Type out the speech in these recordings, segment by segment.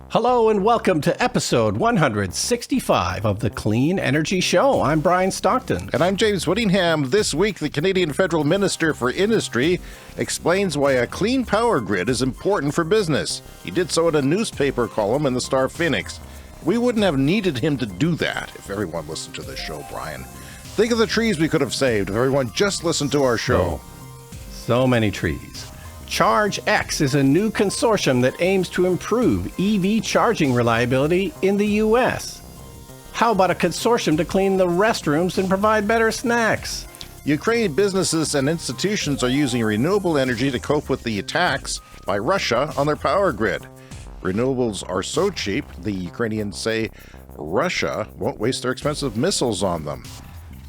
Hello and welcome to episode 165 of the Clean Energy Show. I'm Brian Stockton. And I'm James Whittingham. This week, the Canadian Federal Minister for Industry explains why a clean power grid is important for business. He did so in a newspaper column in the Star Phoenix. We wouldn't have needed him to do that if everyone listened to this show, Brian. Think of the trees we could have saved if everyone just listened to our show. So many trees. ChargeX is a new consortium that aims to improve EV charging reliability in the U.S. How about a consortium to clean the restrooms and provide better snacks? Ukrainian businesses and institutions are using renewable energy to cope with the attacks by Russia on their power grid. Renewables are so cheap, the Ukrainians say Russia won't waste their expensive missiles on them.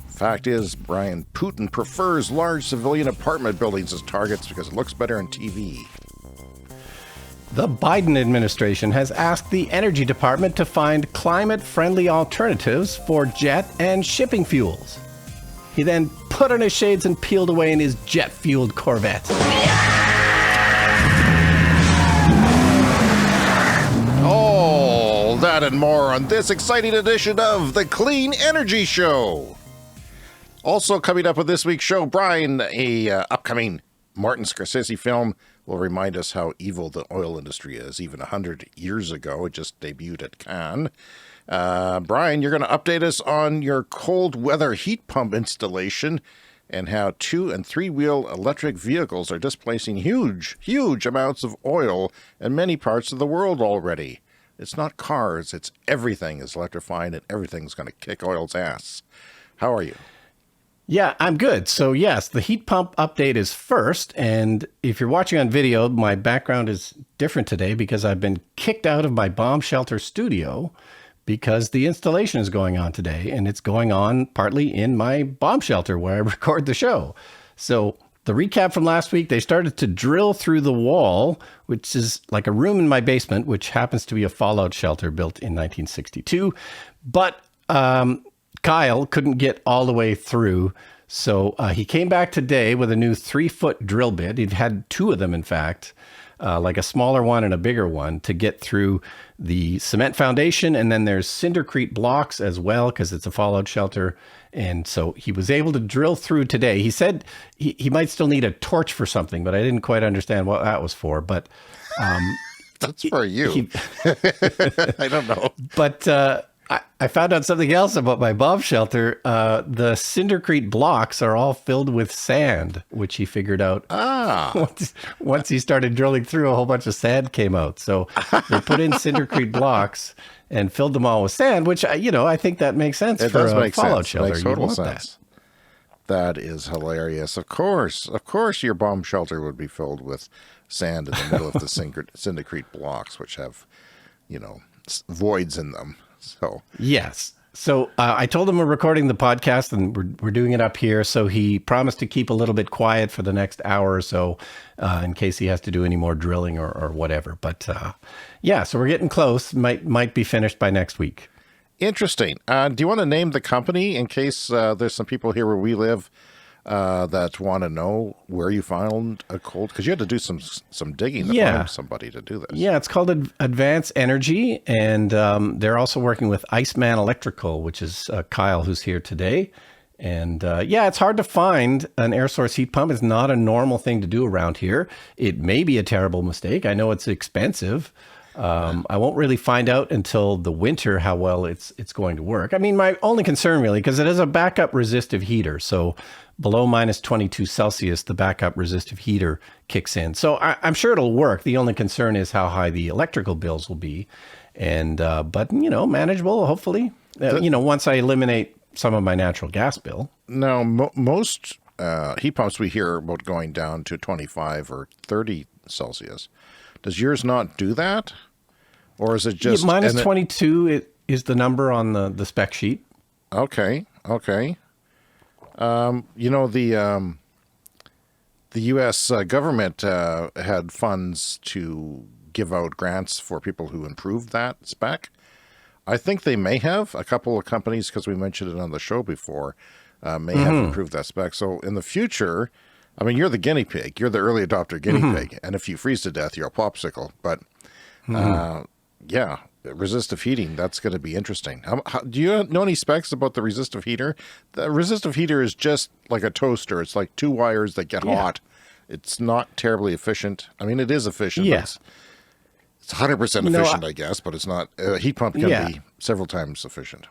Fact is, Brian, Putin prefers large civilian apartment buildings as targets because it looks better on TV. The Biden administration has asked the Energy Department to find climate-friendly alternatives for jet and shipping fuels. He then put on his shades and peeled away in his jet-fueled Corvette. All that and more on this exciting edition of the Clean Energy Show. Also coming up with this week's show, Brian, a upcoming Martin Scorcese film will remind us how evil the oil industry is. Even 100 years ago, it just debuted at Cannes. Brian, you're going to update us on your cold weather heat pump installation and how 2- and 3-wheel electric vehicles are displacing huge amounts of oil in many parts of the world already. It's not cars, it's everything is electrified and everything's going to kick oil's ass. How are you? Yeah, I'm good. So yes, the heat pump update is first. And if you're watching on video, my background is different today because I've been kicked out of my bomb shelter studio because the installation is going on today. And it's going on partly in my bomb shelter where I record the show. So the recap from last week, they started to drill through the wall, which is like a room in my basement, which happens to be a fallout shelter built in 1962. But Kyle couldn't get all the way through, so he came back today with a new 3-foot drill bit. He'd had 2 of them, in fact, like a smaller one and a bigger one, to get through the cement foundation. And then there's cindercrete blocks as well, because it's a fallout shelter. And so he was able to drill through today. He said he might still need a torch for something, but I didn't quite understand what that was for. But that's for you. I don't know. But I found out something else about my bomb shelter. The cindercrete blocks are all filled with sand, which he figured out once he started drilling through. A whole bunch of sand came out. So they put in cindercrete blocks and filled them all with sand, which, I think that makes sense for a fallout shelter. Makes total sense. That is hilarious. Of course, your bomb shelter would be filled with sand in the middle of the cindercrete blocks, which have, voids in them. So yes. So I told him we're recording the podcast and we're doing it up here. So he promised to keep a little bit quiet for the next hour or so in case he has to do any more drilling or whatever. But so we're getting close. Might be finished by next week. Interesting. Do you want to name the company in case there's some people here where we live that want to know where you found a cold? Because you had to do some digging to find somebody to do this. Yeah, it's called Advance Energy, and they're also working with Iceman Electrical, which is Kyle, who's here today. And it's hard to find an air source heat pump. It's not a normal thing to do around here. It may be a terrible mistake. I know it's expensive. I won't really find out until the winter how well it's going to work. I mean, my only concern really, because it is a backup resistive heater, so below minus 22 Celsius, the backup resistive heater kicks in. So I'm sure it'll work. The only concern is how high the electrical bills will be. And but manageable, hopefully. Once I eliminate some of my natural gas bill. Now, most heat pumps we hear about going down to 25 or 30 Celsius. Does yours not do that? Or is it just... minus 22 is the number on the spec sheet. Okay. The U.S. government had funds to give out grants for people who improved that spec. I think they may have. A couple of companies, because we mentioned it on the show before, may have improved that spec. So in the future, I mean, you're the guinea pig. You're the early adopter guinea pig. And if you freeze to death, you're a popsicle. But yeah, resistive heating, that's going to be interesting. Do you know any specs about the resistive heater? The resistive heater is just like a toaster. It's like two wires that get hot. It's not terribly efficient. I mean, it is efficient. But it's 100% efficient, I guess, but it's not. A heat pump can be several times efficient.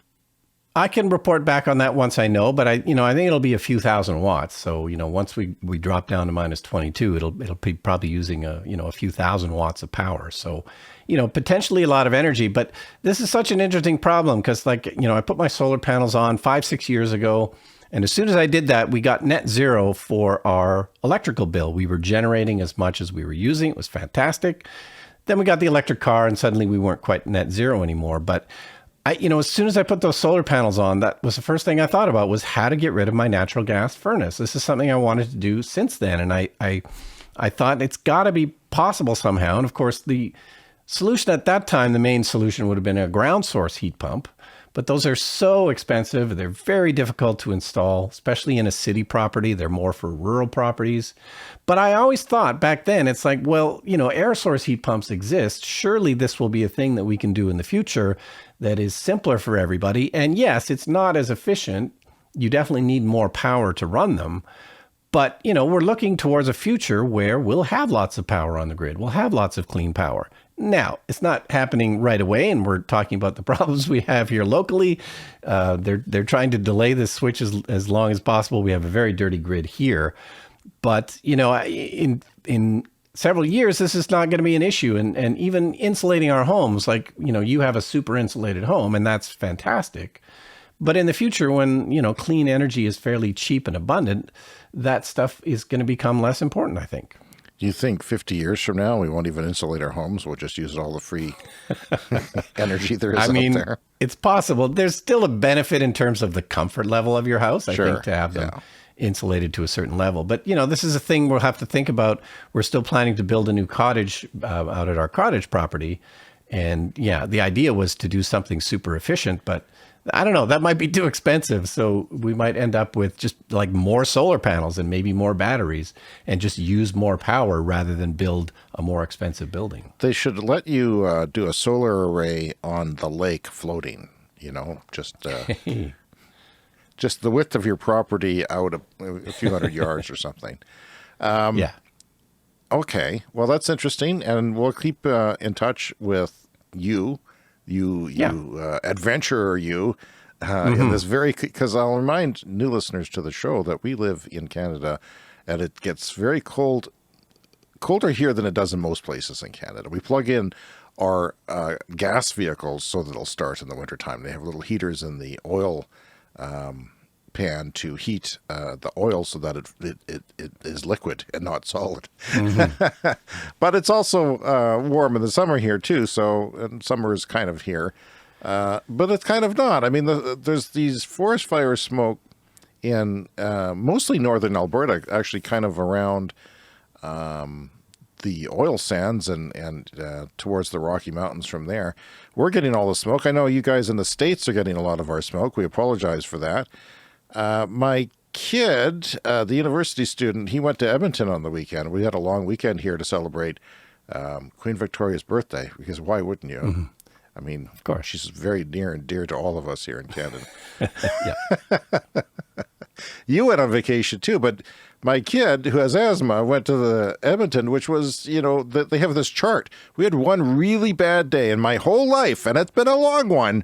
I can report back on that once I know, but I think it'll be a few thousand watts. So, once we drop down to minus 22, it'll be probably using a few thousand watts of power. So, potentially a lot of energy, but this is such an interesting problem because I put my solar panels on 5-6 years ago. And as soon as I did that, we got net zero for our electrical bill. We were generating as much as we were using. It was fantastic. Then we got the electric car and suddenly we weren't quite net zero anymore. But as soon as I put those solar panels on, that was the first thing I thought about was how to get rid of my natural gas furnace. This is something I wanted to do since then. And I thought it's got to be possible somehow. And of course, the solution at that time, the main solution would have been a ground source heat pump. But those are so expensive. They're very difficult to install, especially in a city property. They're more for rural properties. But I always thought back then, it's like, well, air source heat pumps exist. Surely this will be a thing that we can do in the future that is simpler for everybody. And yes, it's not as efficient. You definitely need more power to run them. But, we're looking towards a future where we'll have lots of power on the grid. We'll have lots of clean power. Now, it's not happening right away, and we're talking about the problems we have here locally. They're trying to delay this switch as long as possible. We have a very dirty grid here. But, in several years, this is not going to be an issue. And even insulating our homes, like, you have a super insulated home, and that's fantastic. But in the future, when, clean energy is fairly cheap and abundant, that stuff is going to become less important, I think. Do you think 50 years from now, we won't even insulate our homes? We'll just use all the free energy there is out there? It's possible. There's still a benefit in terms of the comfort level of your house, I think, to have them insulated to a certain level. But, this is a thing we'll have to think about. We're still planning to build a new cottage out at our cottage property. And, the idea was to do something super efficient, but I don't know, that might be too expensive. So we might end up with just like more solar panels and maybe more batteries and just use more power rather than build a more expensive building. They should let you do a solar array on the lake floating, just the width of your property out a few hundred yards or something. Okay. Well, that's interesting. And we'll keep in touch with you adventurer in this because I'll remind new listeners to the show that we live in Canada and it gets very colder here than it does in most places in Canada. We plug in our gas vehicles so that it'll start in the wintertime. They have little heaters in the oil pan to heat the oil so that it is liquid and not solid. But it's also warm in the summer here too, and summer is kind of here. But it's kind of not. I mean, there's these forest fire smoke in mostly northern Alberta, actually kind of around the oil sands and towards the Rocky Mountains from there. We're getting all the smoke. I know you guys in the States are getting a lot of our smoke. We apologize for that. My kid, the university student, he went to Edmonton on the weekend. We had a long weekend here to celebrate Queen Victoria's birthday, because why wouldn't you? I mean, of course, she's very near and dear to all of us here in Canada. You went on vacation too, but my kid, who has asthma, went to the Edmonton, which was, they have this chart. We had one really bad day in my whole life, and it's been a long one.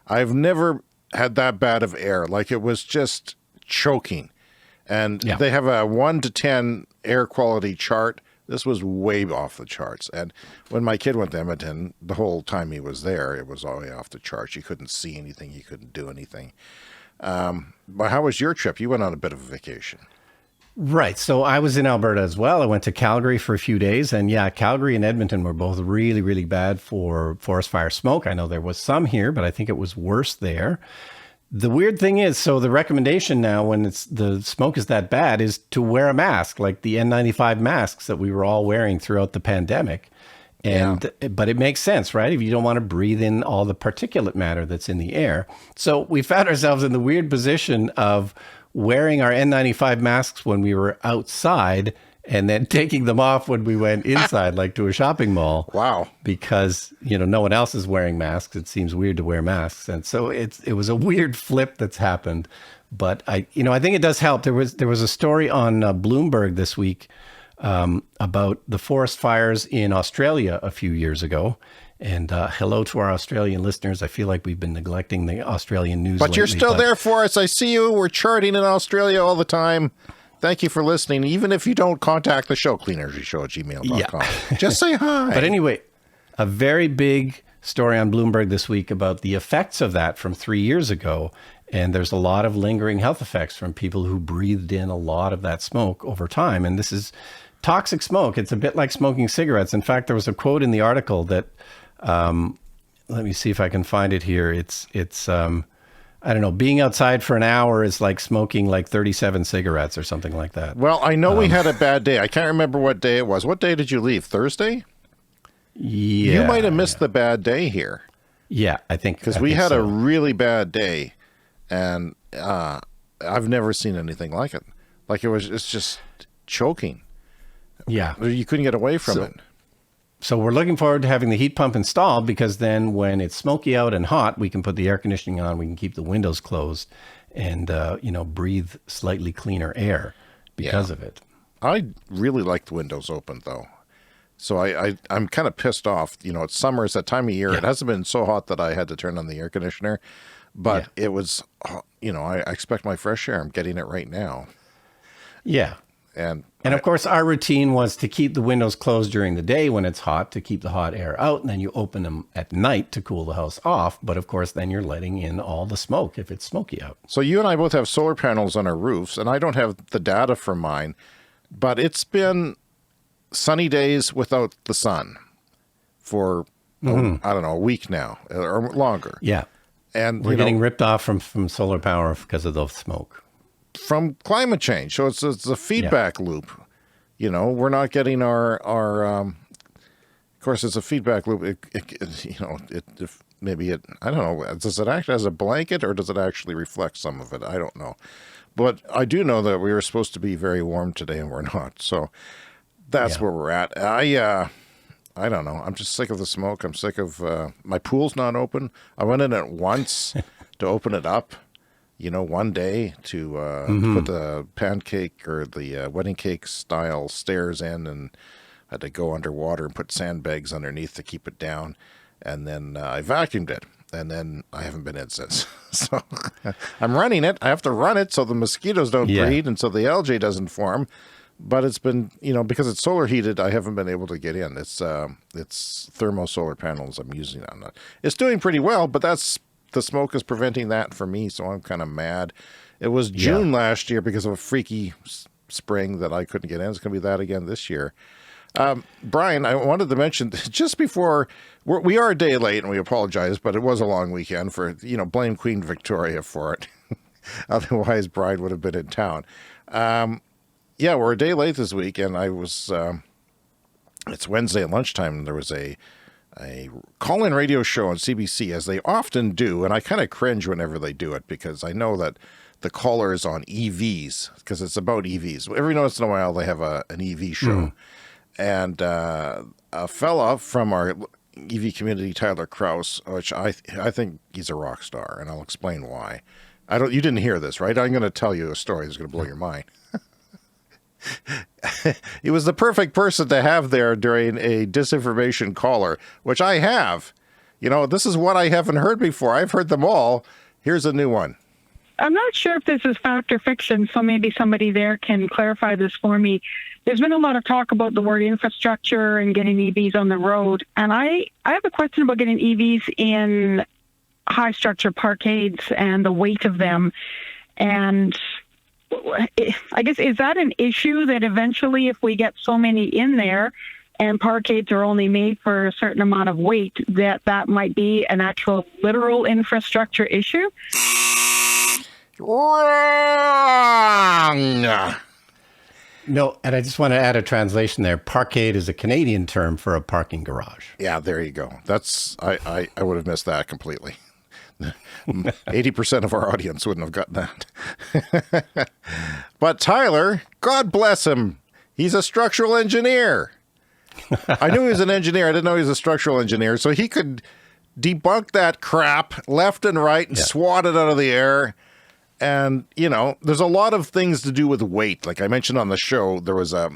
I've never had that bad of air. Like, it was just choking. And they have a 1 to 10 air quality chart. This was way off the charts. And when my kid went to Edmonton, the whole time he was there, it was all way off the charts. You couldn't see anything. You couldn't do anything. But how was your trip? You went on a bit of a vacation. Right. So I was in Alberta as well. I went to Calgary for a few days. And Calgary and Edmonton were both really, really bad for forest fire smoke. I know there was some here, but I think it was worse there. The weird thing is, so the recommendation now when the smoke is that bad is to wear a mask, like the N95 masks that we were all wearing throughout the pandemic. But it makes sense, right? If you don't want to breathe in all the particulate matter that's in the air. So we found ourselves in the weird position of wearing our N95 masks when we were outside and then taking them off when we went inside, like to a shopping mall. Wow. Because, no one else is wearing masks. It seems weird to wear masks. And so it was a weird flip that's happened. But I think it does help. There was a story on Bloomberg this week about the forest fires in Australia a few years ago. And hello to our Australian listeners. I feel like we've been neglecting the Australian news But lately, you're still there for us. I see you. We're charting in Australia all the time. Thank you for listening. Even if you don't contact the show, cleanenergyshow@gmail.com. Yeah. Just say hi. But anyway, a very big story on Bloomberg this week about the effects of that from 3 years ago. And there's a lot of lingering health effects from people who breathed in a lot of that smoke over time. And this is toxic smoke. It's a bit like smoking cigarettes. In fact, there was a quote in the article that, let me see if I can find it here. It's I don't know, being outside for an hour is like smoking like 37 cigarettes or something like that. Well, I know we had a bad day. I can't remember what day it was. What day did you leave? Thursday? Yeah. You might have missed the bad day here. Yeah, I think. Because we had a really bad day, and I've never seen anything like it. Like it's just choking. Yeah. You couldn't get away from it. So we're looking forward to having the heat pump installed, because then when it's smoky out and hot, we can put the air conditioning on, we can keep the windows closed and, breathe slightly cleaner air because of it. I really like the windows open, though. So I'm kind of pissed off. It's summer. It's that time of year. It hasn't been so hot that I had to turn on the air conditioner. But it was, I expect my fresh air. I'm getting it right now. Yeah. And of course, our routine was to keep the windows closed during the day when it's hot, to keep the hot air out, and then you open them at night to cool the house off. But of course, then you're letting in all the smoke if it's smoky out. So you and I both have solar panels on our roofs, and I don't have the data for mine, but it's been sunny days without the sun for, I don't know, a week now or longer. Yeah. And we're getting ripped off from solar power because of the smoke. From climate change. So it's a feedback loop. We're not getting our of course, it's a feedback loop. I don't know, does it act as a blanket or does it actually reflect some of it? I don't know. But I do know that we were supposed to be very warm today and we're not. So that's where we're at. I don't know. I'm just sick of the smoke. I'm sick of my pool's not open. I went in it once to open it up. One day to put the pancake or the wedding cake style stairs in, and had to go underwater and put sandbags underneath to keep it down. And then I vacuumed it, and then I haven't been in since. So I'm running it. I have to run it so the mosquitoes don't breed and so the algae doesn't form. But it's been, because it's solar heated, I haven't been able to get in. It's thermo solar panels I'm using on it. It's doing pretty well, but the smoke is preventing that for me, so I'm kind of mad. It was June last year because of a freaky spring that I couldn't get in. It's going to be that again this year. Brian, I wanted to mention, just before, we are a day late, and we apologize, but it was a long weekend for, blame Queen Victoria for it. Otherwise, Brian would have been in town. We're a day late this week, and I was, it's Wednesday at lunchtime, and there was a call-in radio show on CBC, as they often do, and I kind of cringe whenever they do it, because I know that the caller is on EVs, because it's about EVs. Every once in a while, they have an EV show. And a fella from our EV community, Tyler Krause, which I think he's a rock star, and I'll explain why. You didn't hear this, right? I'm going to tell you a story that's going to blow your mind. He was the perfect person to have there during a disinformation caller, which I have. This is what I haven't heard before. I've heard them all. Here's a new one. I'm not sure if this is fact or fiction, so maybe somebody there can clarify this for me. There's been a lot of talk about the word infrastructure and getting EVs on the road. And I have a question about getting EVs in high structure parkades and the weight of them. And I guess, is that an issue that eventually, if we get so many in there and parkades are only made for a certain amount of weight, that might be an actual literal infrastructure issue? Wrong. No, and I just want to add a translation there. Parkade is a Canadian term for a parking garage. Yeah, there you go. I would have missed that completely. 80% of our audience wouldn't have gotten that. But Tyler, God bless him. He's a structural engineer. I knew he was an engineer. I didn't know he was a structural engineer. So he could debunk that crap left and right and swat it out of the air. And, you know, there's a lot of things to do with weight. Like I mentioned on the show, there was a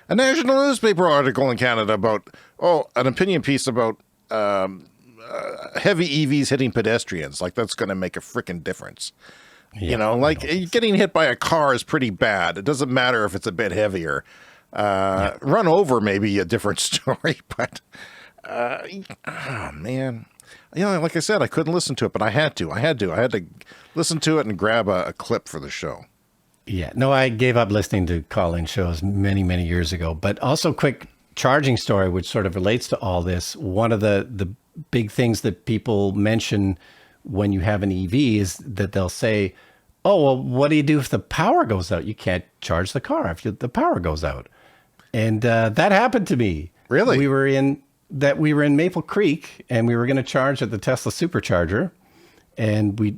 national newspaper article in Canada about, an opinion piece about heavy EVs hitting pedestrians. Like that's going to make a freaking difference. Yeah, you know, like getting hit by a car is pretty bad. It doesn't matter if it's a bit heavier. Run over may be a different story, but, oh man. You know, like I said, I couldn't listen to it, but I had to listen to it and grab a clip for the show. Yeah, no, I gave up listening to call-in shows many, many years ago. But also, quick charging story, which sort of relates to all this. One of the big things that people mention when you have an EV is that they'll say, "Oh, well, what do you do if the power goes out? You can't charge the car if the power goes out." And that happened to me. Really? We were in Maple Creek, and we were going to charge at the Tesla supercharger, and we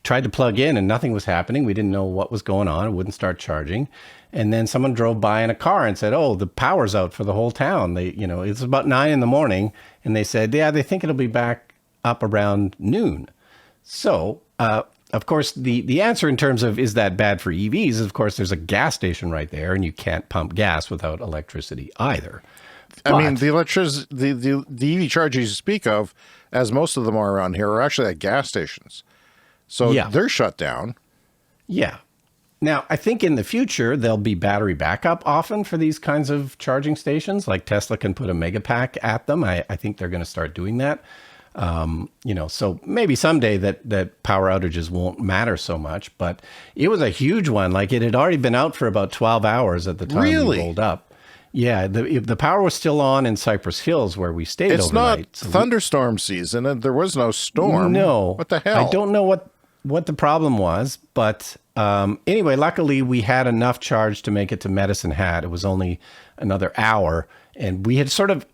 tried to plug in and nothing was happening. We didn't know what was going on. It wouldn't start charging. And then someone drove by in a car and said, "Oh, the power's out for the whole town." It's about 9 a.m. and they said, "Yeah, they think it'll be back up around noon." So, of course, the answer in terms of is that bad for EVs is, of course, there's a gas station right there, and you can't pump gas without electricity either. I mean, the EV chargers you speak of, as most of them are around here, are actually at gas stations. So they're shut down. Yeah. Now, I think in the future, there'll be battery backup often for these kinds of charging stations. Like Tesla can put a mega pack at them. I think they're going to start doing that. So maybe someday that power outages won't matter so much. But it was a huge one. Like it had already been out for about 12 hours at the time we rolled up. Yeah, the power was still on in Cypress Hills where we stayed overnight. It's not thunderstorm season, and there was no storm. No. What the hell? I don't know what the problem was, but anyway, luckily we had enough charge to make it to Medicine Hat. It was only another hour, and we had sort of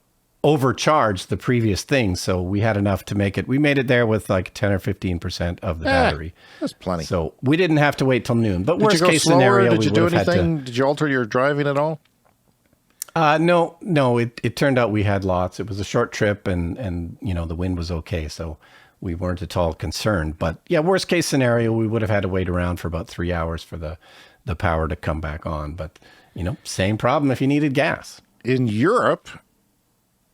overcharged the previous thing, so we had enough to make it. We made it there with like 10 or 15% of the battery. That's plenty. So we didn't have to wait till noon. But worst case slower? scenario, Did you we do would have anything? had to. Did you alter your driving at all? No. It turned out we had lots. It was a short trip, and the wind was okay, so we weren't at all concerned. But yeah, worst case scenario, we would have had to wait around for about 3 hours for the power to come back on. But same problem if you needed gas. In Europe,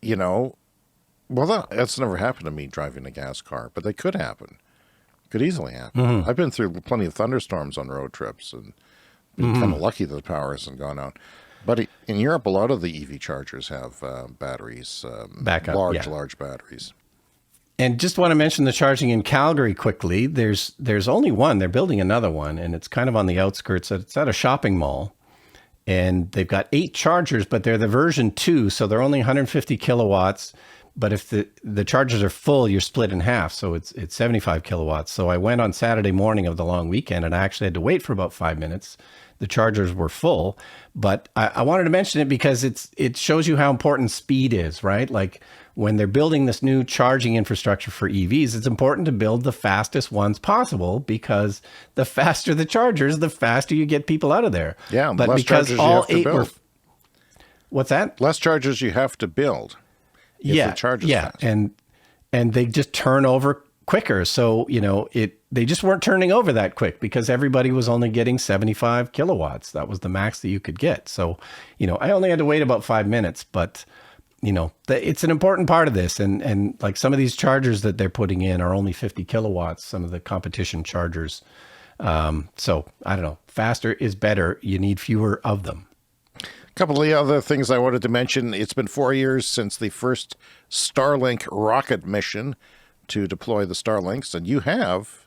that's never happened to me driving a gas car, but they could happen. Could easily happen. Mm-hmm. I've been through plenty of thunderstorms on road trips, and been kind of lucky that the power hasn't gone out. But in Europe, a lot of the EV chargers have batteries, backup, large batteries. And just want to mention the charging in Calgary quickly. There's only one. They're building another one, and it's kind of on the outskirts. It's at a shopping mall, and they've got 8 chargers, but they're the version 2, so they're only 150 kilowatts. But if the chargers are full, you're split in half, so it's 75 kilowatts. So I went on Saturday morning of the long weekend, and I actually had to wait for about 5 minutes. The chargers were full, but I wanted to mention it because it shows you how important speed is, right? Like when they're building this new charging infrastructure for EVs, it's important to build the fastest ones possible, because the faster the chargers, the faster you get people out of there. Yeah, but less because chargers all you have to 8 were, build. What's that? Less chargers you have to build. Yeah, fast. and they just turn over quicker. So they just weren't turning over that quick because everybody was only getting 75 kilowatts. That was the max that you could get. So I only had to wait about 5 minutes, but it's an important part of this. And like some of these chargers that they're putting in are only 50 kilowatts. Some of the competition chargers. So I don't know. Faster is better. You need fewer of them. A couple of the other things I wanted to mention. It's been 4 years since the first Starlink rocket mission to deploy the Starlinks, and you have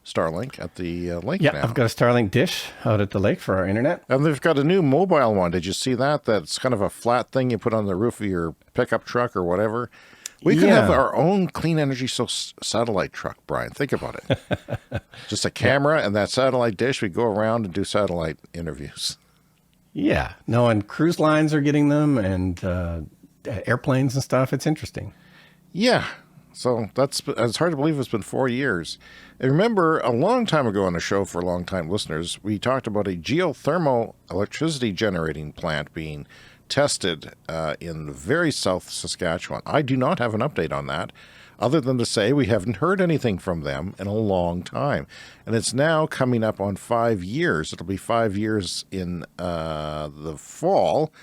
Starlink at the lake now. Yeah, I've got a Starlink dish out at the lake for our internet. And they've got a new mobile one. Did you see that? That's kind of a flat thing you put on the roof of your pickup truck or whatever. We could have our own clean energy satellite truck, Brian. Think about it. Just a camera and that satellite dish. We go around and do satellite interviews. Yeah. No, and cruise lines are getting them, and airplanes and stuff. It's interesting. Yeah. So it's hard to believe it's been 4 years. And remember, a long time ago on the show, for long-time listeners, we talked about a geothermal electricity generating plant being tested in very South Saskatchewan. I do not have an update on that, other than to say we haven't heard anything from them in a long time. And it's now coming up on 5 years. It'll be 5 years in the fall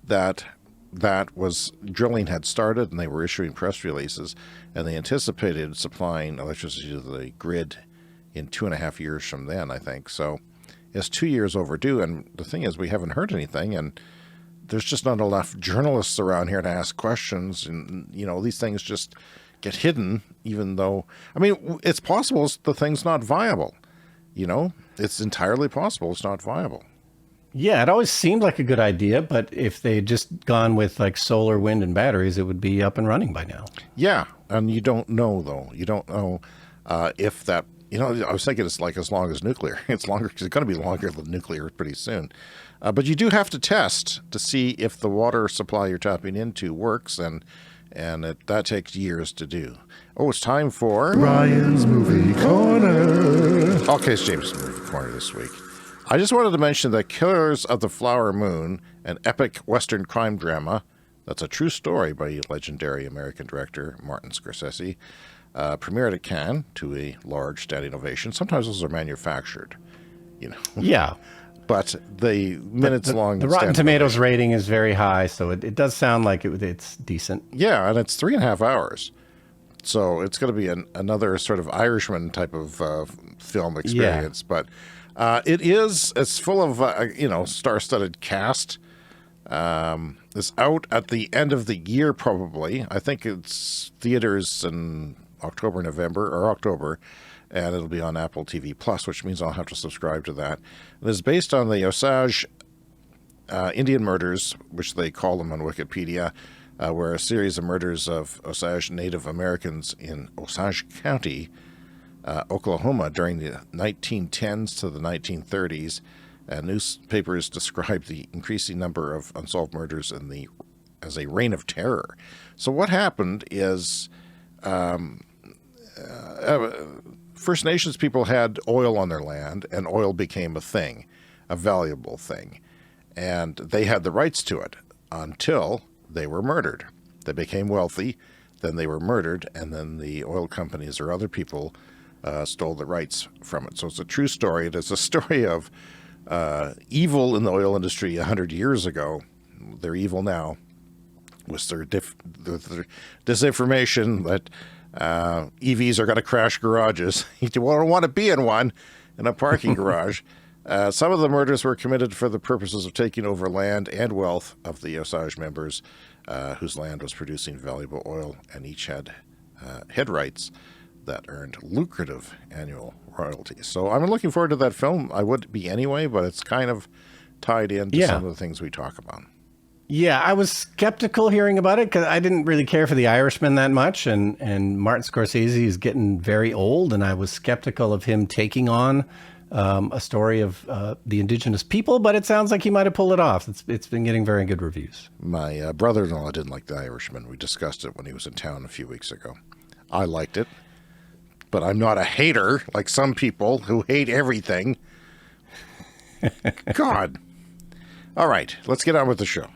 that drilling had started, and they were issuing press releases, and they anticipated supplying electricity to the grid in 2.5 years from then, I think. So it's 2 years overdue, and the thing is, we haven't heard anything, and there's just not enough journalists around here to ask questions, and, these things just get hidden, even though, it's possible the thing's not viable. It's entirely possible it's not viable. Yeah, it always seemed like a good idea, but if they had just gone with like solar, wind, and batteries, it would be up and running by now. Yeah, and you don't know, though. You don't know if that, I was thinking it's like as long as nuclear. It's longer, because it's going to be longer than nuclear pretty soon. But you do have to test to see if the water supply you're tapping into works, and that takes years to do. Oh, it's time for Ryan's Movie Corner. Okay, it's James' Movie Corner this week. I just wanted to mention that Killers of the Flower Moon, an epic Western crime drama that's a true story by legendary American director Martin Scorcese, premiered at Cannes to a large standing ovation. Sometimes those are manufactured, Yeah. But the minutes long. The Rotten Tomatoes rating is very high, so it does sound like it's decent. Yeah, and it's 3.5 hours. So it's going to be another sort of Irishman type of film experience. Yeah. But it's full of, star-studded cast. It's out at the end of the year, probably. I think it's theaters in October, and it'll be on Apple TV Plus, which means I'll have to subscribe to that. It is based on the Osage Indian murders, which they call them on Wikipedia, where a series of murders of Osage Native Americans in Osage County, Oklahoma, during the 1910s to the 1930s. Newspapers described the increasing number of unsolved murders as a reign of terror. So what happened is First Nations people had oil on their land, and oil became a thing, a valuable thing. And they had the rights to it until they were murdered. They became wealthy, then they were murdered, and then the oil companies or other people stole the rights from it. So it's a true story. It is a story of evil in the oil industry 100 years ago. They're evil now with their disinformation that EVs are going to crash garages. You don't want to be in one, in a parking garage. Some of the murders were committed for the purposes of taking over land and wealth of the Osage members whose land was producing valuable oil, and each had head rights that earned lucrative annual royalties. So I'm looking forward to that film. I would be anyway, but it's kind of tied into some of the things we talk about. Yeah, I was skeptical hearing about it because I didn't really care for the Irishman that much, and Martin Scorsese is getting very old, and I was skeptical of him taking on a story of the indigenous people, but it sounds like he might have pulled it off. It's been getting very good reviews. My brother-in-law didn't like the Irishman. We discussed it when he was in town a few weeks ago. I liked it, but I'm not a hater like some people who hate everything. God. All right, let's get on with the show.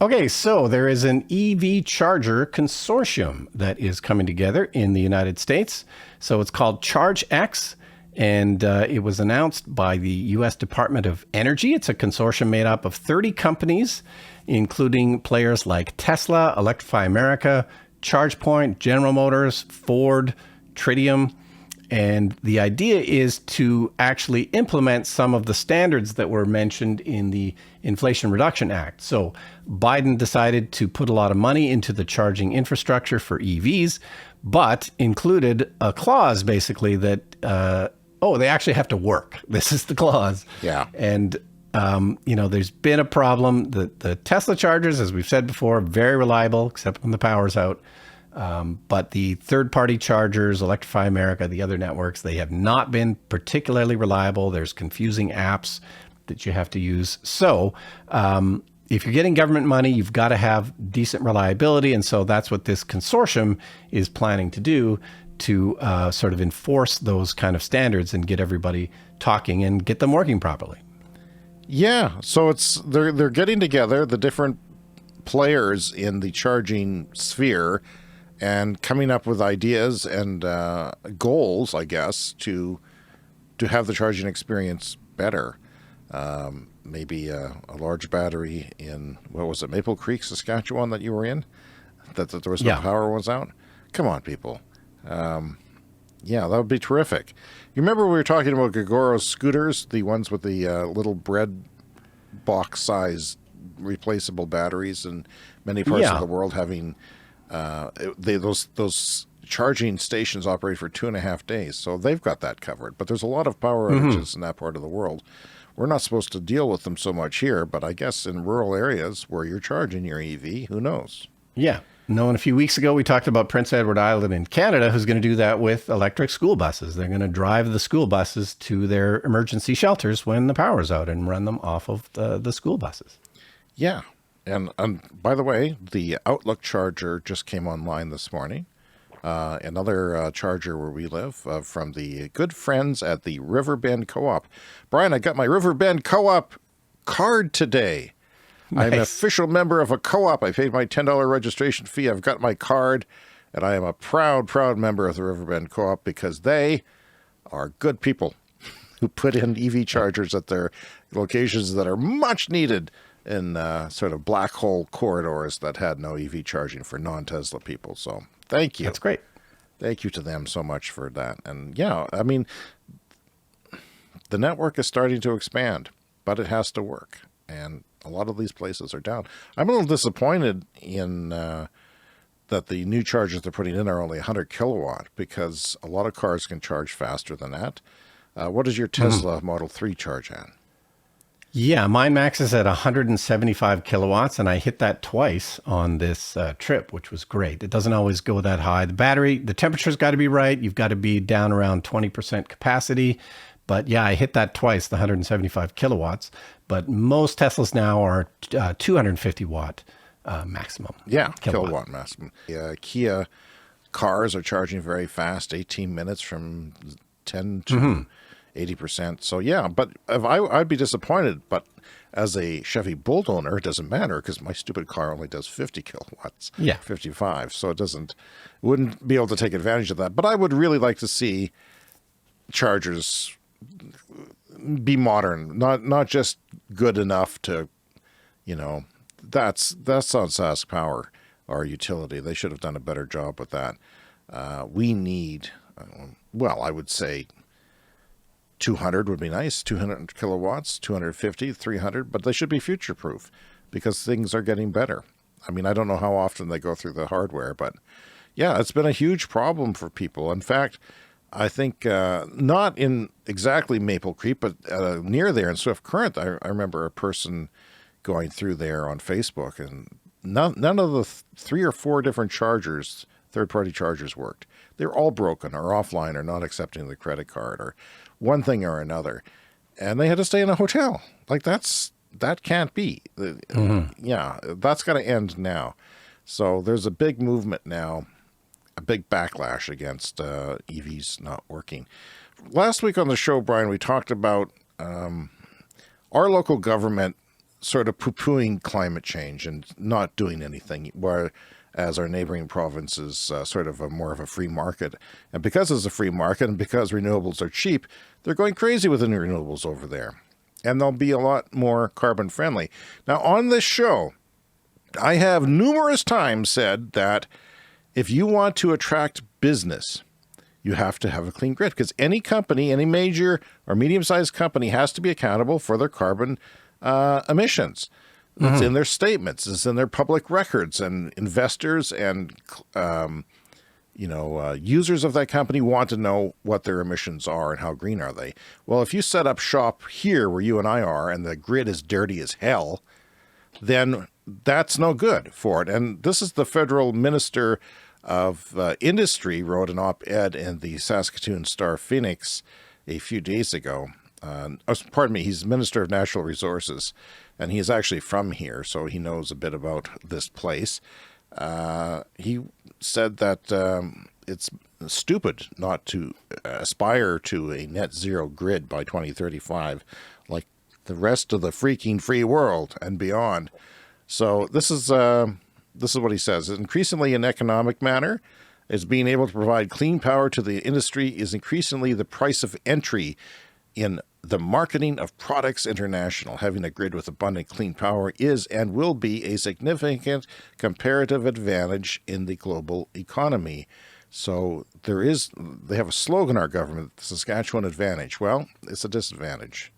Okay, so there is an EV charger consortium that is coming together in the United States. So it's called ChargeX, and it was announced by the U.S. Department of Energy. It's a consortium made up of 30 companies, including players like Tesla, Electrify America, ChargePoint, General Motors, Ford, Tritium. And the idea is to actually implement some of the standards that were mentioned in the Inflation Reduction Act. So Biden decided to put a lot of money into the charging infrastructure for EVs, but included a clause basically that, they actually have to work. This is the clause. Yeah. And, there's been a problem. The Tesla chargers, as we've said before, very reliable, except when the power's out. But the third-party chargers, Electrify America, the other networks, they have not been particularly reliable. There's confusing apps that you have to use. So if you're getting government money, you've got to have decent reliability. And so that's what this consortium is planning to do, to sort of enforce those kind of standards and get everybody talking and get them working properly. Yeah, so they're getting together, the different players in the charging sphere, and coming up with ideas and goals, I guess, to have the charging experience better. Maybe a large battery in, what was it, Maple Creek, Saskatchewan, that you were in, that there was no power was out. Come on, people. Yeah, that would be terrific. You remember we were talking about Gogoro's scooters, the ones with the little bread box size replaceable batteries, and many parts of the world having those charging stations operate for 2.5 days. So they've got that covered. But there's a lot of power outages in that part of the world. We're not supposed to deal with them so much here, but I guess in rural areas where you're charging your EV, who knows? Yeah. No, and a few weeks ago, we talked about Prince Edward Island in Canada, who's going to do that with electric school buses. They're going to drive the school buses to their emergency shelters when the power's out and run them off of the school buses. Yeah. And by the way, the Outlook charger just came online this morning. Another charger where we live from the good friends at the Riverbend Co-op. Brian, I got my Riverbend Co-op card today. Nice. I'm an official member of a co-op. I paid my $10 registration fee. I've got my card, and I am a proud, proud member of the Riverbend Co-op because they are good people who put in EV chargers at their locations that are much needed in sort of black hole corridors that had no EV charging for non-Tesla people. So thank you. That's great. Thank you to them so much for that. And yeah, I mean, the network is starting to expand, but it has to work. And a lot of these places are down. I'm a little disappointed in that the new chargers they're putting in are only 100 kilowatt because a lot of cars can charge faster than that. What does your Tesla Model 3 charge at? Yeah, mine maxes at 175 kilowatts, and I hit that twice on this trip, which was great. It doesn't always go that high. The battery, the temperature's got to be right. You've got to be down around 20% capacity. But yeah, I hit that twice, the 175 kilowatts. But most Teslas now are 250 watt maximum. Yeah, kilowatt maximum. Kia cars are charging very fast, 18 minutes from 10 to 80%. So yeah, but if I'd be disappointed. But as a Chevy Bolt owner, it doesn't matter because my stupid car only does 50 kilowatts. Yeah, 55. So wouldn't be able to take advantage of that. But I would really like to see chargers be modern, not just good enough to, that's on SaskPower, our utility. They should have done a better job with that. We need, I would say 200 would be nice, 200 kilowatts, 250, 300, but they should be future-proof because things are getting better. I mean, I don't know how often they go through the hardware, but yeah, it's been a huge problem for people. In fact, I think not in exactly Maple Creek, but near there in Swift Current, I remember a person going through there on Facebook, and none of the 3 or 4 different chargers, third-party chargers, worked. They're all broken or offline or not accepting the credit card or one thing or another. And they had to stay in a hotel. Like, that can't be. Yeah, that's got to end now. So there's a big movement now, a big backlash against EVs not working. Last week on the show, Brian, we talked about our local government sort of poo-pooing climate change and not doing anything, whereas our neighboring province is sort of more of a free market. And because it's a free market and because renewables are cheap, they're going crazy with the new renewables over there. And they'll be a lot more carbon friendly. Now, on this show, I have numerous times said that if you want to attract business, you have to have a clean grid because any company, any major or medium-sized company has to be accountable for their carbon emissions. It's in their statements, it's in their public records, and investors and users of that company want to know what their emissions are and how green are they. Well, if you set up shop here where you and I are and the grid is dirty as hell, then that's no good for it. And this is the federal minister of industry wrote an op-ed in the Saskatoon Star Phoenix a few days ago. Pardon me, he's Minister of Natural Resources, and he is actually from here, so he knows a bit about this place. He said that it's stupid not to aspire to a net zero grid by 2035, like the rest of the freaking free world and beyond. So this is what he says. Increasingly an economic matter, is being able to provide clean power to the industry is increasingly the price of entry in the marketing of products international. Having a grid with abundant clean power is and will be a significant comparative advantage in the global economy. So they have a slogan, our government, the Saskatchewan advantage. Well, it's a disadvantage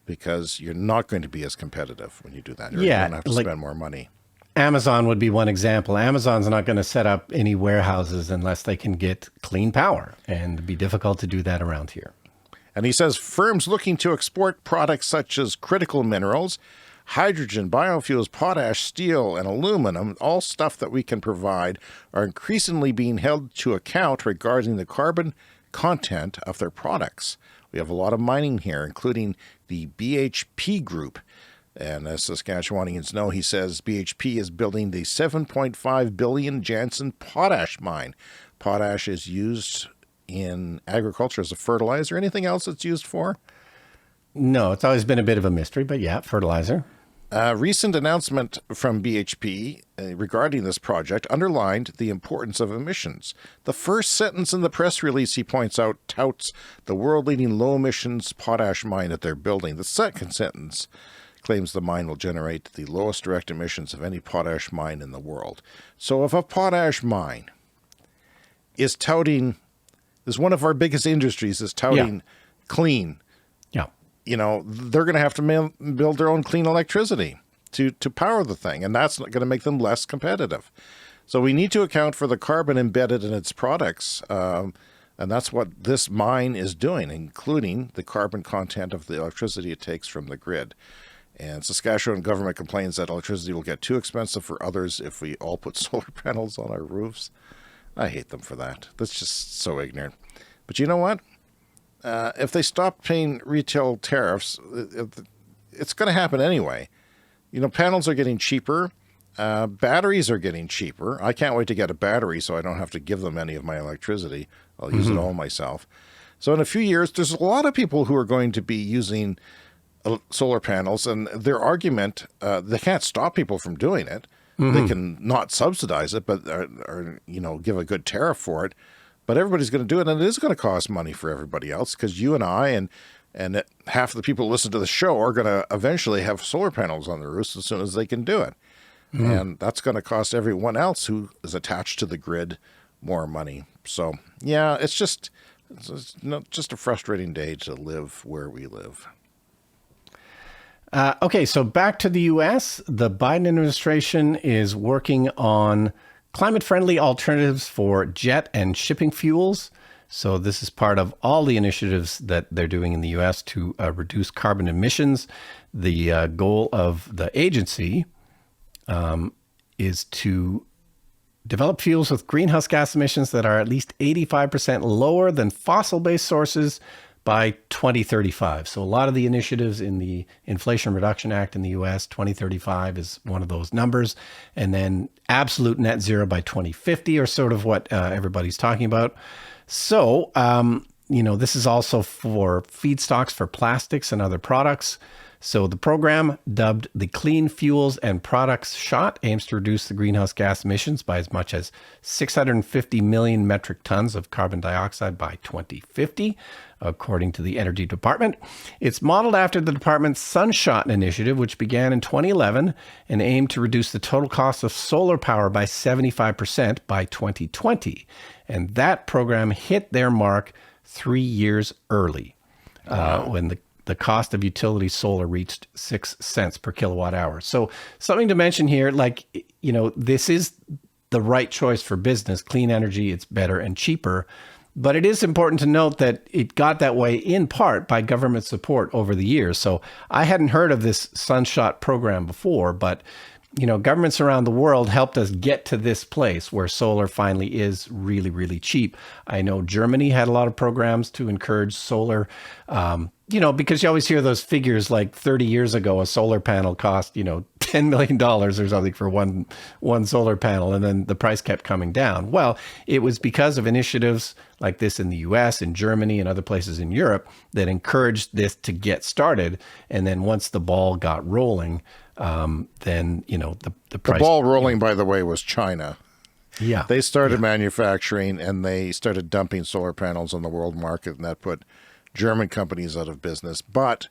because you're not going to be as competitive when you do that. You're going to have to spend more money. Amazon would be one example. Amazon's not going to set up any warehouses unless they can get clean power, and it'd be difficult to do that around here. And he says firms looking to export products such as critical minerals, hydrogen, biofuels, potash, steel, and aluminum, all stuff that we can provide, are increasingly being held to account regarding the carbon content of their products. We have a lot of mining here, including the BHP Group. And as Saskatchewanians know, he says BHP is building the 7.5 billion Jansen potash mine. Potash is used in agriculture as a fertilizer. Anything else it's used for? No, it's always been a bit of a mystery, but yeah, fertilizer. A recent announcement from BHP regarding this project underlined the importance of emissions. The first sentence in the press release, he points out, touts the world-leading low-emissions potash mine that they're building. The second sentence claims the mine will generate the lowest direct emissions of any potash mine in the world. So if a potash mine is touting, is one of our biggest industries, is touting clean, they're going to have to build their own clean electricity to power the thing, and that's going to make them less competitive. So we need to account for the carbon embedded in its products, and that's what this mine is doing, including the carbon content of the electricity it takes from the grid. And Saskatchewan government complains that electricity will get too expensive for others if we all put solar panels on our roofs. I hate them for that. That's just so ignorant. But you know what? If they stop paying retail tariffs, it's going to happen anyway. Panels are getting cheaper. Batteries are getting cheaper. I can't wait to get a battery so I don't have to give them any of my electricity. I'll use it all myself. So in a few years, there's a lot of people who are going to be using solar panels, and their argument, they can't stop people from doing it. They can not subsidize it, but or give a good tariff for it. But everybody's going to do it, and it is going to cost money for everybody else, because you and I and half the people who listen to the show are going to eventually have solar panels on their roofs as soon as they can do it. And that's going to cost everyone else who is attached to the grid more money. So, yeah, it's just a frustrating day to live where we live. Okay, so back to the U.S., the Biden administration is working on climate-friendly alternatives for jet and shipping fuels. So this is part of all the initiatives that they're doing in the U.S. to reduce carbon emissions. The goal of the agency is to develop fuels with greenhouse gas emissions that are at least 85% lower than fossil-based sources by 2035. So a lot of the initiatives in the Inflation Reduction Act in the U.S., 2035 is one of those numbers. And then absolute net zero by 2050 are sort of what everybody's talking about. So, this is also for feedstocks for plastics and other products. So the program, dubbed the Clean Fuels and Products Shot, aims to reduce the greenhouse gas emissions by as much as 650 million metric tons of carbon dioxide by 2050, according to the Energy Department. It's modeled after the department's Sunshot initiative, which began in 2011 and aimed to reduce the total cost of solar power by 75% by 2020. And that program hit their mark 3 years early, when the cost of utility solar reached 6 cents per kilowatt hour. So something to mention here, this is the right choice for business. Clean energy, it's better and cheaper. But it is important to note that it got that way in part by government support over the years. So I hadn't heard of this Sunshot program before, but governments around the world helped us get to this place where solar finally is really, really cheap. I know Germany had a lot of programs to encourage solar, because you always hear those figures like 30 years ago, a solar panel cost, $10 million or something for one solar panel. And then the price kept coming down. Well, it was because of initiatives like this in the US and Germany and other places in Europe that encouraged this to get started. And then once the ball got rolling, then the price. The ball rolling, by the way, was China. Yeah, they started manufacturing and they started dumping solar panels on the world market, and that put German companies out of business. But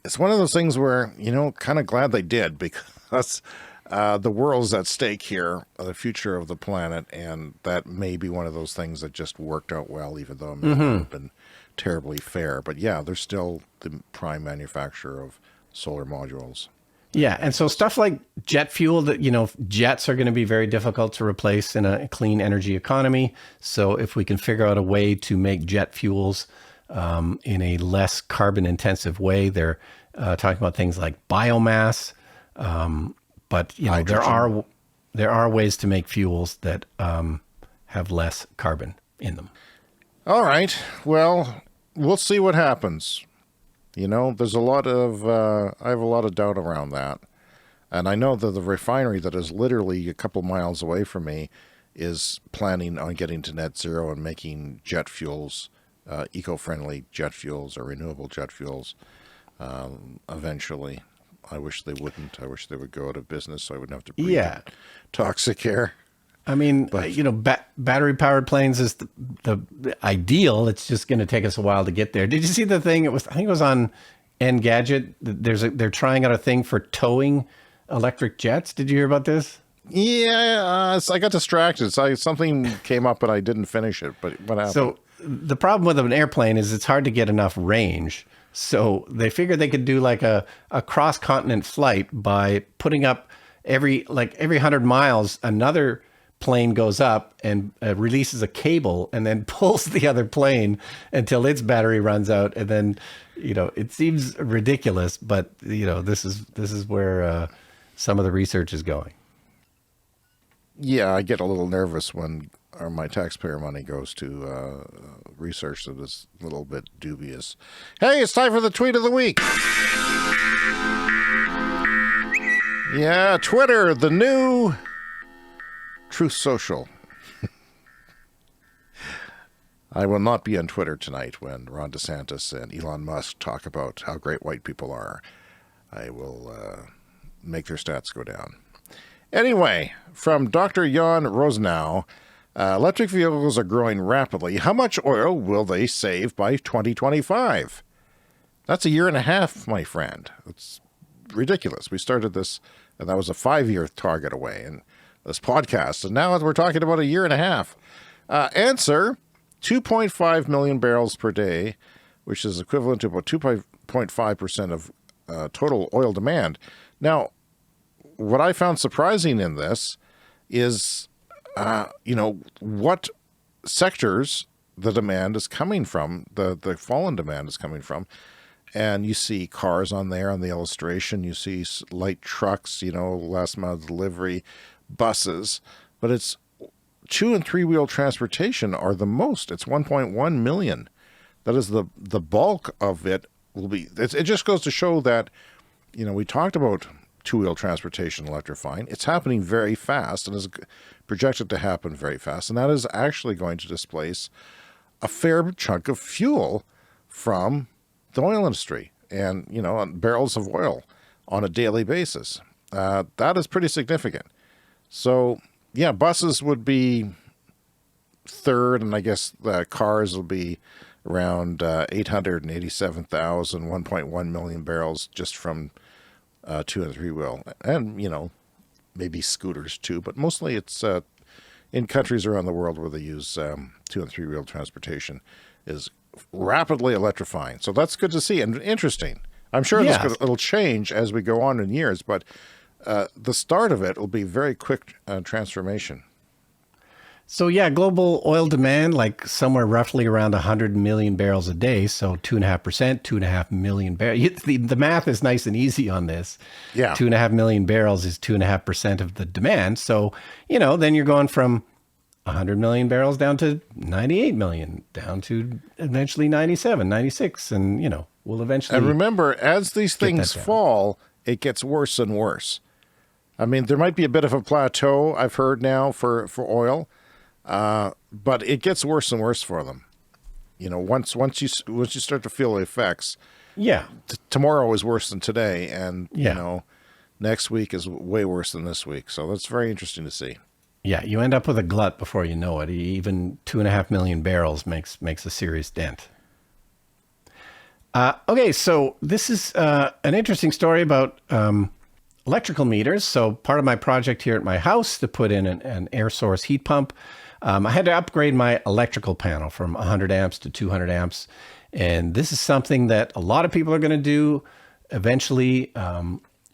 it's one of those things where kind of glad they did, because the world's at stake here, the future of the planet, and that may be one of those things that just worked out well, even though it may not have been terribly fair. But yeah, they're still the prime manufacturer of solar modules. Yeah, and so stuff like jet fuel, that jets are going to be very difficult to replace in a clean energy economy. So if we can figure out a way to make jet fuels in a less carbon intensive way, they're talking about things like biomass. But there are ways to make fuels that have less carbon in them. All right. Well, we'll see what happens. There's a lot of, I have a lot of doubt around that. And I know that the refinery that is literally a couple miles away from me is planning on getting to net zero and making jet fuels, eco-friendly jet fuels or renewable jet fuels, eventually. I wish they wouldn't. I wish they would go out of business so I wouldn't have to breathe toxic air. I mean, battery-powered planes is the ideal. It's just going to take us a while to get there. Did you see the thing? I think it was on Engadget. They're trying out a thing for towing electric jets. Did you hear about this? Yeah, I got distracted. Something came up and I didn't finish it. But what happened? So the problem with an airplane is it's hard to get enough range. So they figured they could do like a cross-continent flight by putting up every 100 miles, another plane goes up and releases a cable and then pulls the other plane until its battery runs out. And then, it seems ridiculous, but this is where some of the research is going. Yeah, I get a little nervous when my taxpayer money goes to research that is a little bit dubious. Hey, it's time for the tweet of the week. Yeah, Twitter, the new Truth Social. I will not be on Twitter tonight when Ron DeSantis and Elon Musk talk about how great white people are. I will make their stats go down. Anyway, from Dr. Jan Rosenow, electric vehicles are growing rapidly. How much oil will they save by 2025? That's a year and a half, my friend. It's ridiculous. We started this, and that was a 5-year target away. And this podcast, and now we're talking about a year and a half. Answer, 2.5 million barrels per day, which is equivalent to about 2.5% of total oil demand. Now, what I found surprising in this is, what sectors the demand is coming from, the fallen demand is coming from. And you see cars on there on the illustration. You see light trucks, last mile delivery, buses, but it's 2- and 3-wheel transportation are the most. It's 1.1 million. That is the bulk of it will be. It just goes to show that, we talked about 2-wheel transportation electrifying. It's happening very fast and is projected to happen very fast. And that is actually going to displace a fair chunk of fuel from the oil industry and, barrels of oil on a daily basis. That is pretty significant. So, yeah, buses would be third, and I guess cars will be around 887,000, 1.1 million barrels just from 2- and 3-wheel. And, maybe scooters too, but mostly it's in countries around the world where they use 2- and 3-wheel transportation is rapidly electrifying. So that's good to see and interesting. I'm sure it'll change as we go on in years, but the start of it will be very quick transformation. So yeah, global oil demand, like somewhere roughly around 100 million barrels a day. So 2.5%, 2.5 million barrels. The math is nice and easy on this. Yeah. 2.5 million barrels is 2.5% of the demand. So, then you're going from 100 million barrels down to 98 million, down to eventually 97, 96. And, we'll eventually. And remember, as these things that down. fall, it gets worse and worse. I mean, there might be a bit of a plateau, I've heard now, for oil. But it gets worse and worse for them. Once you start to feel the effects, Yeah. tomorrow is worse than today, and Yeah. next week is way worse than this week. So that's very interesting to see. Yeah. You end up with a glut before you know it. Even 2.5 million barrels makes a serious dent. Okay. So this is an interesting story about electrical meters. So part of my project here at my house to put in an air source heat pump, I had to upgrade my electrical panel from 100 amps to 200 amps. And this is something that a lot of people are going to do eventually,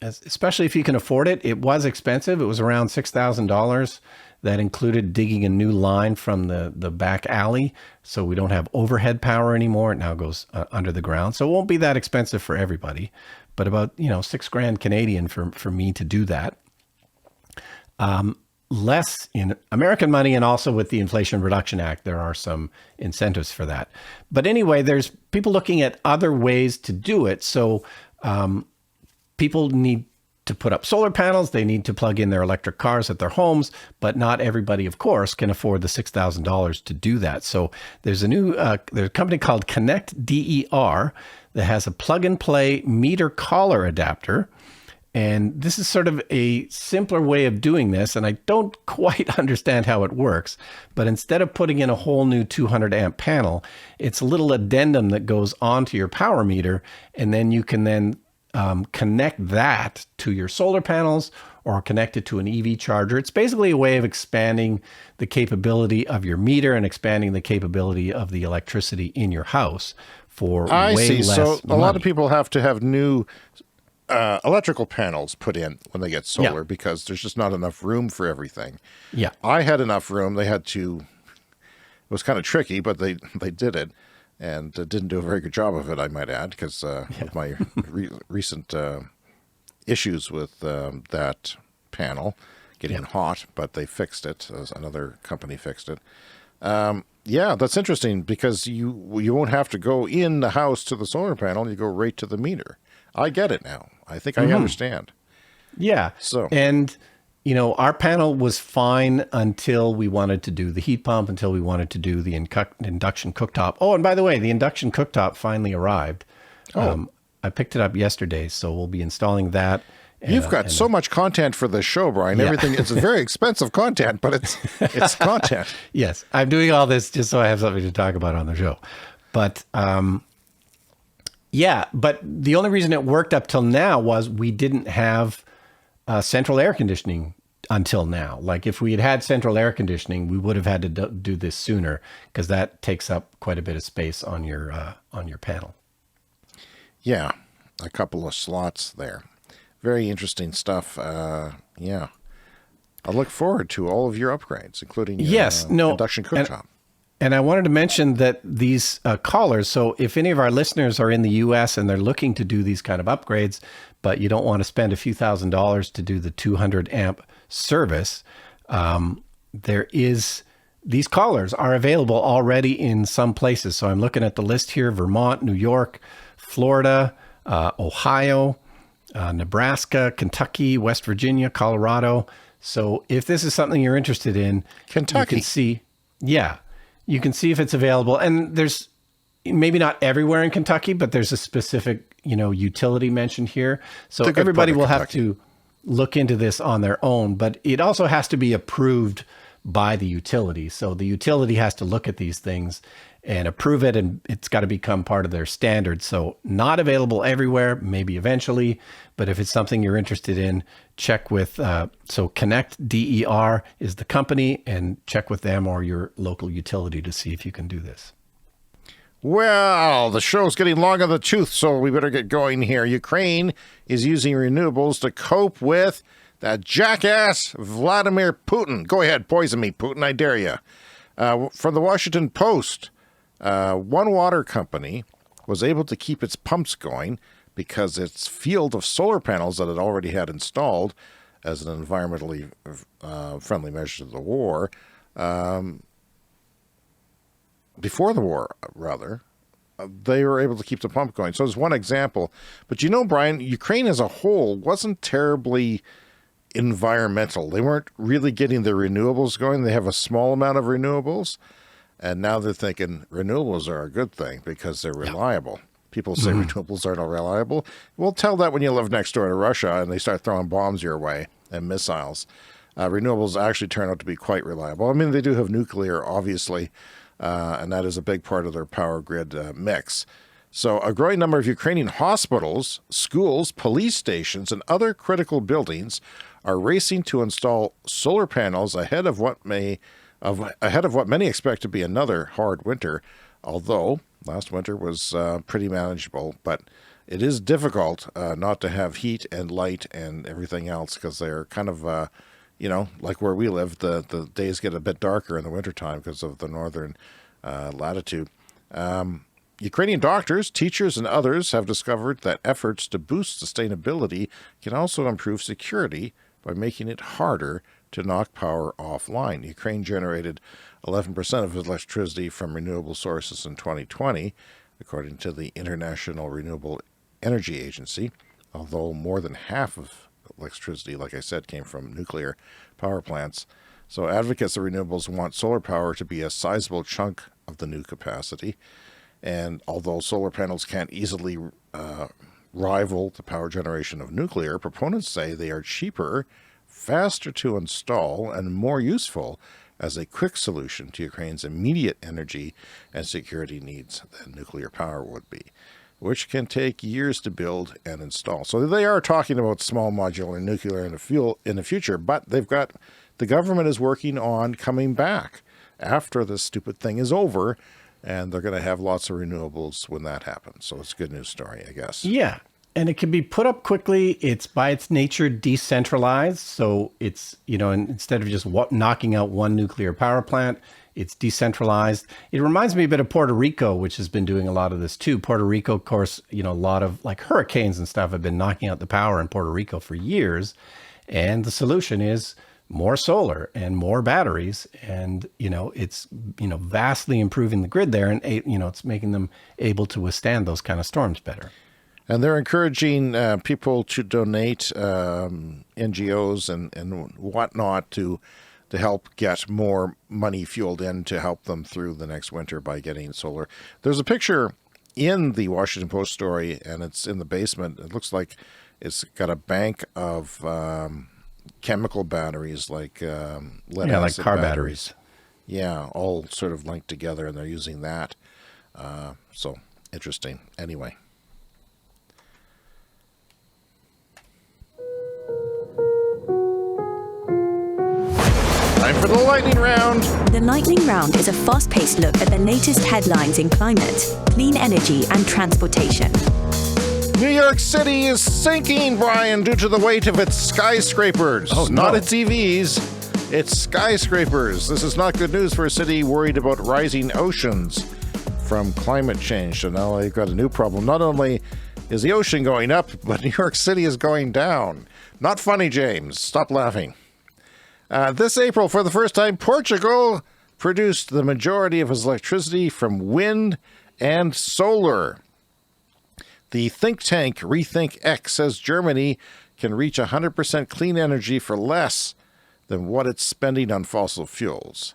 especially if you can afford it. It was expensive. It was around $6,000. That included digging a new line from the back alley. So we don't have overhead power anymore. It now goes under the ground. So it won't be that expensive for everybody, but about, $6,000 Canadian for me to do that. Less in American money, and also with the Inflation Reduction Act, there are some incentives for that. But anyway, there's people looking at other ways to do it. So people need to put up solar panels. They need to plug in their electric cars at their homes, but not everybody, of course, can afford the $6,000 to do that. So there's there's a company called Connect DER that has a plug-and-play meter collar adapter. And this is sort of a simpler way of doing this, and I don't quite understand how it works. But instead of putting in a whole new 200 amp panel, it's a little addendum that goes onto your power meter, and then you can then connect that to your solar panels or connect it to an EV charger. It's basically a way of expanding the capability of your meter and expanding the capability of the electricity in your house for way less So a lot money. of people have to have new electrical panels put in when they get solar because there's just not enough room for everything. Yeah. I had enough room. They had to. It was kind of tricky, but they did it, and didn't do a very good job of it, I might add, because of my recent issues with that panel getting hot. But they fixed it. Another company fixed it. Yeah, that's interesting because you won't have to go in the house to the solar panel. You go right to the meter. I get it now. I think I understand. Yeah. So, and our panel was fine until we wanted to do the heat pump, until we wanted to do the induction cooktop. Oh, and by the way, the induction cooktop finally arrived. I picked it up yesterday, so we'll be installing that. You've got so much content for the show, Brian. Yeah. Everything, it's very expensive content, but it's content. Yes, I'm doing all this just so I have something to talk about on the show. But but the only reason it worked up till now was we didn't have central air conditioning until now. Like if we had had central air conditioning, we would have had to do this sooner because that takes up quite a bit of space on your panel. Yeah, a couple of slots there. Very interesting stuff. Yeah. I look forward to all of your upgrades, including induction cooktop. And I wanted to mention that these collars, so if any of our listeners are in the U.S. and they're looking to do these kind of upgrades, but you don't want to spend a few $1,000s to do the 200 amp service, these collars are available already in some places. So I'm looking at the list here: Vermont, New York, Florida, Ohio, Nebraska, Kentucky, West Virginia, Colorado. So if this is something you're interested in, Kentucky. You can see if it's available. And there's maybe not everywhere in Kentucky, but there's a specific, utility mentioned here. So everybody will have to look into this on their own, but it also has to be approved by the utility. So the utility has to look at these things and approve it, and it's got to become part of their standards. So not available everywhere, maybe eventually, but if it's something you're interested in, check with, so Connect DER is the company, and check with them or your local utility to see if you can do this. Well, the show's getting long on the tooth, so we better get going here. Ukraine is using renewables to cope with That jackass Vladimir Putin. Go ahead, poison me, Putin, I dare you. From the Washington Post, one water company was able to keep its pumps going because its field of solar panels that it already had installed as an environmentally friendly measure to the war, before the war, rather, they were able to keep the pump going. So there's one example. But you know, Brian, Ukraine as a whole wasn't terribly environmental. They weren't really getting their renewables going. They have a small amount of renewables. And now they're thinking renewables are a good thing because they're reliable. People say renewables aren't reliable. We'll tell that when you live next door to Russia and they start throwing bombs your way and missiles. Renewables actually turn out to be quite reliable. I mean, they do have nuclear, obviously, and that is a big part of their power grid mix. So a growing number of Ukrainian hospitals, schools, police stations, and other critical buildings are racing to install solar panels ahead of what many expect to be another hard winter, although last winter was pretty manageable. But it is difficult not to have heat and light and everything else because they're kind of, like where we live, the days get a bit darker in the wintertime because of the northern latitude. Ukrainian doctors, teachers, and others have discovered that efforts to boost sustainability can also improve security by making it harder to knock power offline. Ukraine generated 11% of its electricity from renewable sources in 2020, according to the International Renewable Energy Agency, although more than half of electricity, like I said, came from nuclear power plants. So advocates of renewables want solar power to be a sizable chunk of the new capacity. And although solar panels can't easily rival the power generation of nuclear, proponents say they are cheaper, faster to install, and more useful as a quick solution to Ukraine's immediate energy and security needs than nuclear power would be, which can take years to build and install. So they are talking about small modular nuclear in the future, but the government is working on coming back after this stupid thing is over, and they're going to have lots of renewables when that happens. So it's a good news story, I guess. Yeah. And it can be put up quickly. It's by its nature decentralized. So it's, instead of just knocking out one nuclear power plant, it's decentralized. It reminds me a bit of Puerto Rico, which has been doing a lot of this too. Puerto Rico, of course, a lot of like hurricanes and stuff have been knocking out the power in Puerto Rico for years. And the solution is more solar and more batteries. And, it's, vastly improving the grid there. And, it's making them able to withstand those kind of storms better. And they're encouraging people to donate, NGOs and whatnot, to help get more money fueled in to help them through the next winter by getting solar. There's a picture in the Washington Post story, and it's in the basement. It looks like it's got a bank of chemical batteries, like lead acid like car batteries. Yeah, all sort of linked together, and they're using that. So interesting. Anyway. Time for the lightning round. The lightning round is a fast-paced look at the latest headlines in climate, clean energy, and transportation. New York City is sinking, Brian, due to the weight of its skyscrapers. Oh, no. Not its EVs, its skyscrapers. This is not good news for a city worried about rising oceans from climate change. So now they've got a new problem. Not only is the ocean going up, but New York City is going down. Not funny, James. Stop laughing. This April, for the first time, Portugal produced the majority of its electricity from wind and solar. The think tank Rethink X says Germany can reach 100% clean energy for less than what it's spending on fossil fuels.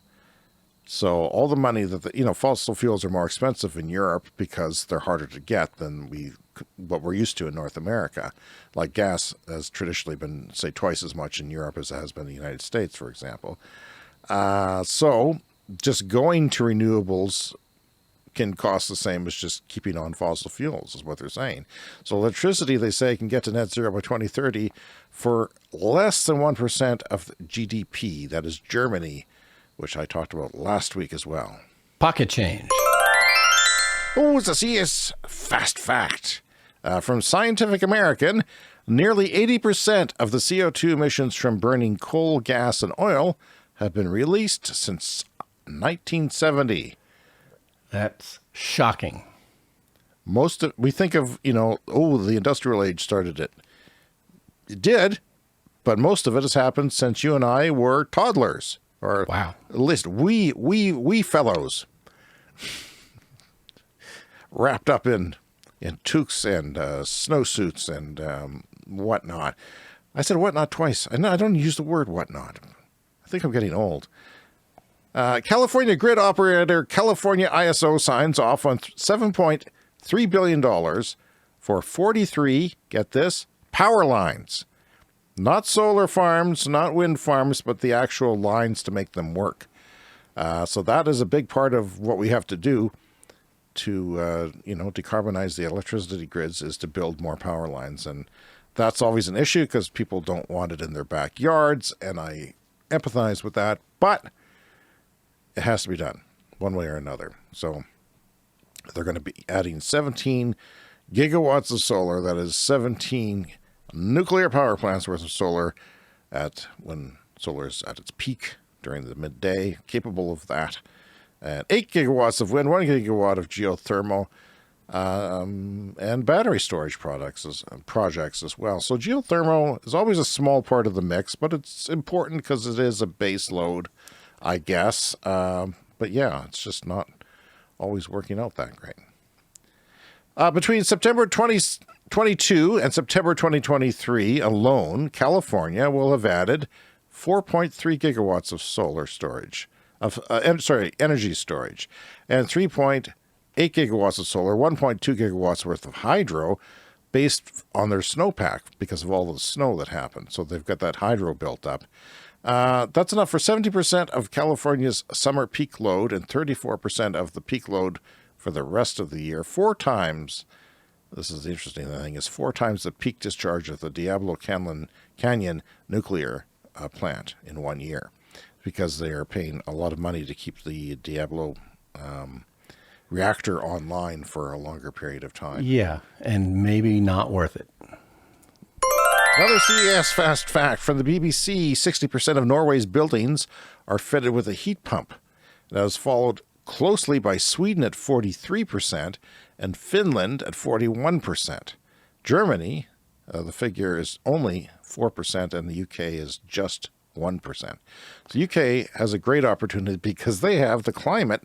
So all the money that fossil fuels are more expensive in Europe because they're harder to get than what we're used to in North America. Like gas has traditionally been, say, twice as much in Europe as it has been in the United States, for example. So just going to renewables can cost the same as just keeping on fossil fuels, is what they're saying. So electricity, they say, can get to net zero by 2030 for less than 1% of GDP. That is Germany, which I talked about last week as well. Pocket change. Oh, it's a CS fast fact. From Scientific American, Nearly 80% of the CO2 emissions from burning coal, gas, and oil have been released since 1970. That's shocking. We think of, the industrial age started it. It did, but most of it has happened since you and I were toddlers. Or Wow. at least we fellows. Wrapped up in toques and snowsuits and whatnot. I said whatnot twice. I don't use the word whatnot. I think I'm getting old. California grid operator California ISO signs off on $7.3 billion for 43, get this, power lines. Not solar farms, not wind farms, but the actual lines to make them work. So that is a big part of what we have to do to, decarbonize the electricity grids, is to build more power lines. And that's always an issue because people don't want it in their backyards, and I empathize with that. But it has to be done one way or another. So they're going to be adding 17 gigawatts of solar. That is 17 nuclear power plants worth of solar when solar is at its peak during the midday, capable of that. And 8 gigawatts of wind, 1 gigawatt of geothermal, and battery storage projects as well. So geothermal is always a small part of the mix, but it's important because it is a base load, I guess. But yeah, it's just not always working out that great. Between September 2022 and September 2023 alone, California will have added 4.3 gigawatts of solar storage, energy storage, and 3.8 gigawatts of solar, 1.2 gigawatts worth of hydro, based on their snowpack because of all the snow that happened. So they've got that hydro built up. That's enough for 70% of California's summer peak load and 34% of the peak load for the rest of the year. 4 times, this is the interesting thing, is 4 times the peak discharge of the Diablo Canyon nuclear plant in 1 year, because they are paying a lot of money to keep the Diablo reactor online for a longer period of time. Yeah, and maybe not worth it. Another CES fast fact from the BBC, 60% of Norway's buildings are fitted with a heat pump. That is followed closely by Sweden at 43% and Finland at 41%. Germany, the figure is only 4%, and the UK is just 1%. The UK has a great opportunity because they have the climate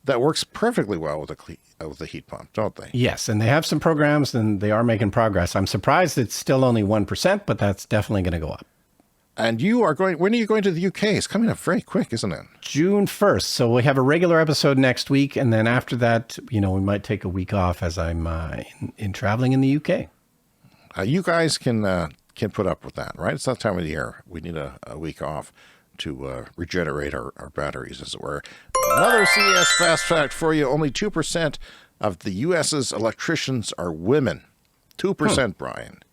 that works perfectly well with a heat pump, don't they? Yes, and they have some programs, and they are making progress. I'm surprised it's still only 1%, but that's definitely going to go up. And when are you going to the UK? It's coming up very quick, isn't it? June 1st. So we have a regular episode next week, and then after that, we might take a week off as I'm in traveling in the UK. You guys can put up with that, right? It's that time of the year. We need a week off to regenerate our batteries, as it were. Another CES fast fact for you. Only 2% of the U.S.'s electricians are women. 2%, Brian.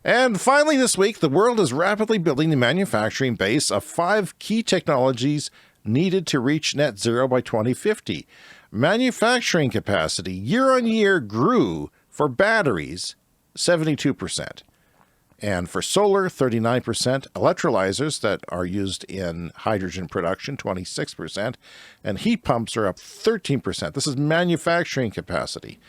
And finally this week, the world is rapidly building the manufacturing base of 5 key technologies needed to reach net zero by 2050. Manufacturing capacity year on year grew for batteries 72%. And for solar, 39%, electrolyzers that are used in hydrogen production, 26%, and heat pumps are up 13%. This is manufacturing capacity.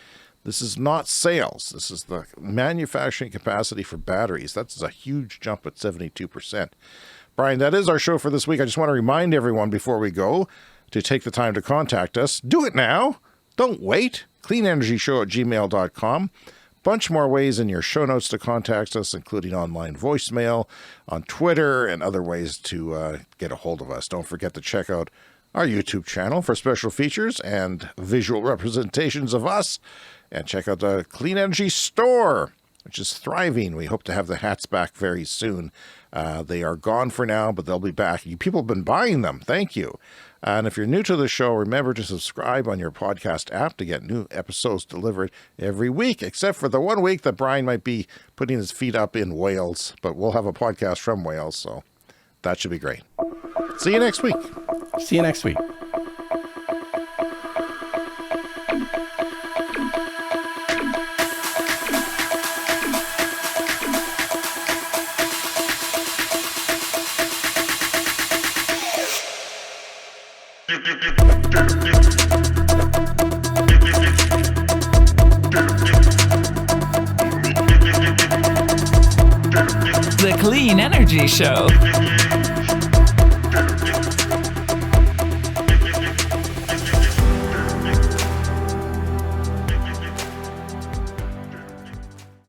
This is not sales. This is the manufacturing capacity for batteries. That's a huge jump at 72%. Brian, that is our show for this week. I just want to remind everyone before we go to take the time to contact us. Do it now. Don't wait. cleanenergyshow@gmail.com. Bunch more ways in your show notes to contact us, including online voicemail, on Twitter, and other ways to get a hold of us. Don't forget to check out our YouTube channel for special features and visual representations of us. And check out the Clean Energy Store, which is thriving. We hope to have the hats back very soon. They are gone for now, but they'll be back. You people have been buying them. Thank you. And if you're new to the show, remember to subscribe on your podcast app to get new episodes delivered every week, except for the 1 week that Brian might be putting his feet up in Wales. But we'll have a podcast from Wales, so that should be great. See you next week. See you next week. Energy Show.